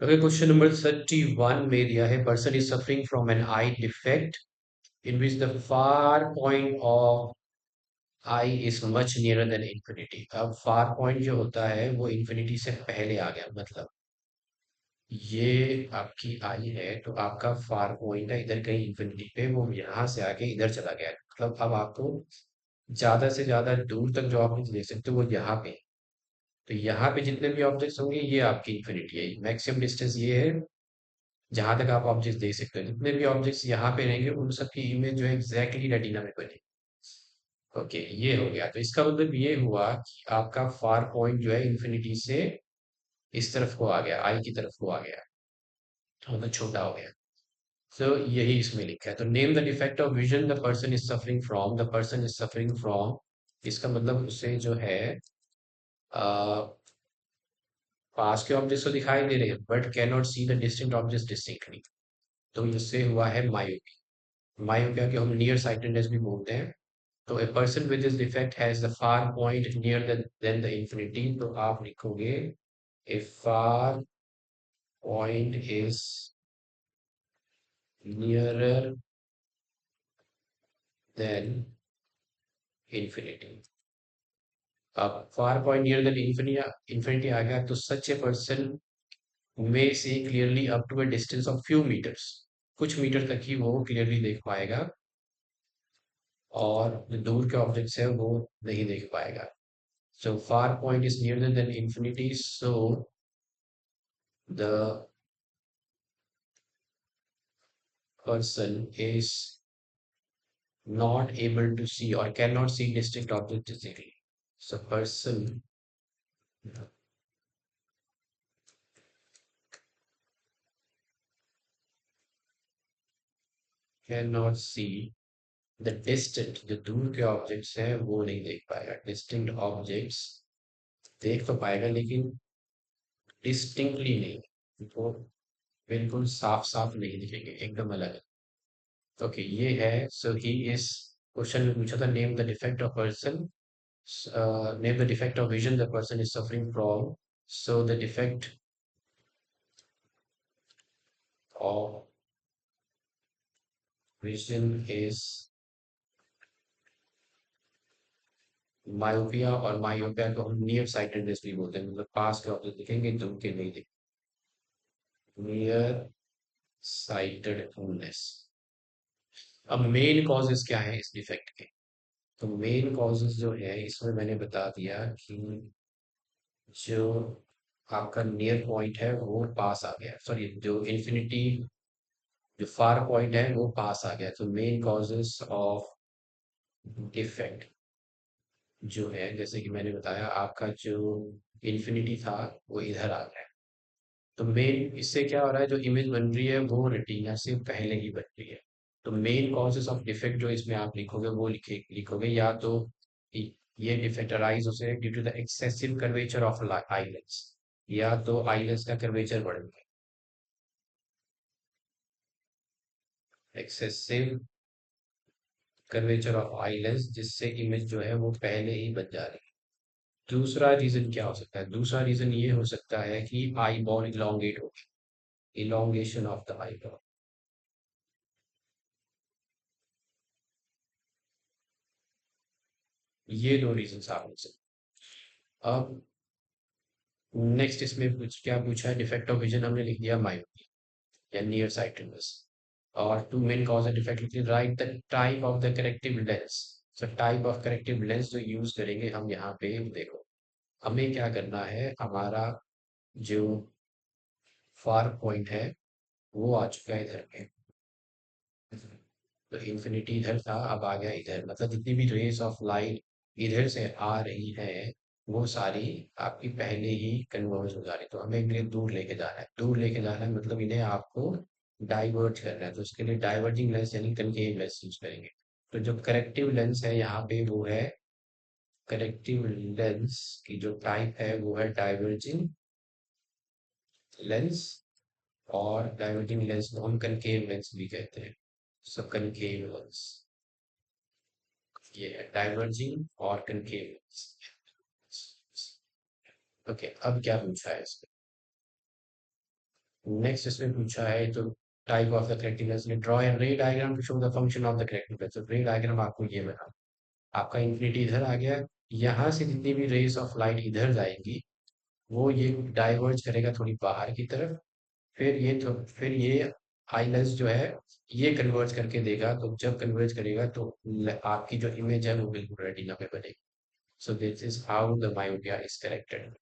Okay, question number 31 में दिया है person is suffering from an eye defect in which the far point of eye is much nearer than infinity. अब far point जो होता है वो infinity से पहले आ गया, मतलब ये आपकी आई है तो आपका फार पॉइंट है इधर कहीं इन्फिनिटी पे, वो यहाँ से आके इधर चला गया है। मतलब अब आपको ज्यादा से ज्यादा दूर तक जो आप देख सकते हो वो यहाँ पे है। तो यहाँ पे जितने भी ऑब्जेक्ट्स होंगे ये आपकी इन्फिनिटी है, मैक्सिमम डिस्टेंस ये है जहां तक आप ऑब्जेक्ट देख सकते हो। जितने भी ऑब्जेक्ट्स यहाँ पे रहेंगे उन सब की इमेज जो है एग्जैक्टली रेटिना में बनेगी। ओके, ये हो गया। तो इसका मतलब ये हुआ कि आपका फार पॉइंट जो है इन्फिनिटी से इस तरफ को आ गया, आई की तरफ को आ गया, मतलब छोटा हो गया। सो यही इसमें लिखा है। तो name the defect of vision the person is suffering from, the person is suffering from, इसका मतलब उसे जो है पास के ऑब्जेक्ट्स तो दिखाई दे रहे हैं but can not see the distinct objects distinctly. तो इससे हुआ है मायोपिया। मायोपिया को हम नियर साइटेडनेस भी बोलते हैं। तो a person with this defect has the far point near than the infinity. तो आप लिखोगे a far point is nearer than infinity. अब far point near than infinity आ गया तो सच ए पर्सन में से clearly up to a distance of few metres, कुछ मीटर तक ही वो क्लियरली देख पाएगा और जो दूर के ऑब्जेक्ट्स है वो नहीं देख पाएगा। So far point is near than infinity, so the person is not able to see or cannot see distinct objects distinctly. So person cannot see the distant, जो दूर के ऑब्जेक्ट्स हैं वो नहीं देख पाएगा। डिस्टिंक्ट ऑब्जेक्ट्स देख तो पाएगा लेकिन डिस्टिंक्टली नहीं, वो बिल्कुल साफ साफ नहीं दिखेंगे, एकदम अलग है। ओके, ये है। सो ही इज, क्वेश्चन में पूछा था name the defect of person, name the defect of vision the person is suffering from. So the defect of vision is myopia, और मायोपिया को हम नियर साइटेडनेस भी बोलते हैं, मतलब पास के ऑब्जेक्ट दिखेंगे दूर के नहीं दिखेंगे। Near sightedness. अब मेन कॉजेस क्या है इस डिफेक्ट के? तो मेन कॉजेस जो है इसमें मैंने बता दिया कि जो आपका नियर पॉइंट है वो पास आ गया, सॉरी जो इन्फिनिटी, जो फार पॉइंट है वो पास आ गया। तो मेन कॉजेस ऑफ डिफेक्ट जो है, जैसे कि मैंने बताया आपका जो इन्फिनिटी था वो इधर आ गया। तो मेन इससे क्या हो रहा है, जो इमेज बन रही है वो रेटिना से पहले ही बन रही है। तो मेन कॉजेस ऑफ डिफेक्ट जो इसमें आप लिखोगे वो लिखोगे या तो ये डिफेक्ट अराइज होते due to the excessive curvature of eyelets, या तो आईलेट्स का कर्वेचर बढ़ गया, एक्सेसिव कर्वेचर ऑफ आईलेट्स, जिससे इमेज जो है वो पहले ही बन जा रही है। दूसरा रीजन क्या हो सकता है? दूसरा रीजन ये हो सकता है कि आई बॉल इलोंगेट हो, elongation of the eye ball. ये दो रीजन आप लिख सकते हैं। अब नेक्स्ट इसमें क्या पूछा है? डिफेक्ट ऑफ विजन हमने लिख दिया मायोपिया या नियर साइटेडनेस। और two main cause and defect लिख दिया। Write the type of the corrective lens. So type of corrective lens जो यूज करेंगे हम यहाँ पे, देखो हमें क्या करना है, हमारा जो फार पॉइंट है वो आ चुका है इधर पे। तो इन्फिनिटी इधर था, अब आ गया इधर, मतलब जितनी भी रेस ऑफ लाइट इधर से आ रही है वो सारी आपकी पहले ही कन्वर्ज हो जा रही है। तो हमें इन्हें दूर लेके जाना है, दूर लेके जाना है मतलब इन्हें आपको डाइवर्ट करना है। तो उसके लिए डाइवर्जिंग लेंस यानी कनकेव लेंस यूज करेंगे। तो जो करेक्टिव लेंस है यहाँ पे वो है, करेक्टिव लेंस की जो टाइप है वो है डाइवर्जिंग लेंस। और डाइवर्जिंग लेंस को हम कनकेव लेंस भी कहते हैं। सो कनकेव लेंस, ये है डाइवर्जिंग और कनकेव। ओके, अब क्या पूछा है इसमें? नेक्स्ट इसमें पूछा है तो टाइप ऑफ द करेक्टिव ने draw an ray diagram to show the function of the corrective तो रे डायग्राम आपको ये बना, आपका इन्फिनिटी इधर आ गया, यहाँ से जितनी भी रेस ऑफ लाइट इधर जाएंगी वो ये डाइवर्ज करेगा थोड़ी बाहर की तरफ, फिर ये आइलेंस जो है ये कन्वर्ज करके देगा, तो जब कन्वर्ज करेगा तो आपकी जो इमेज है वो बिल्कुल रेटिना पे बनेगी। So this is how the myopia is corrected.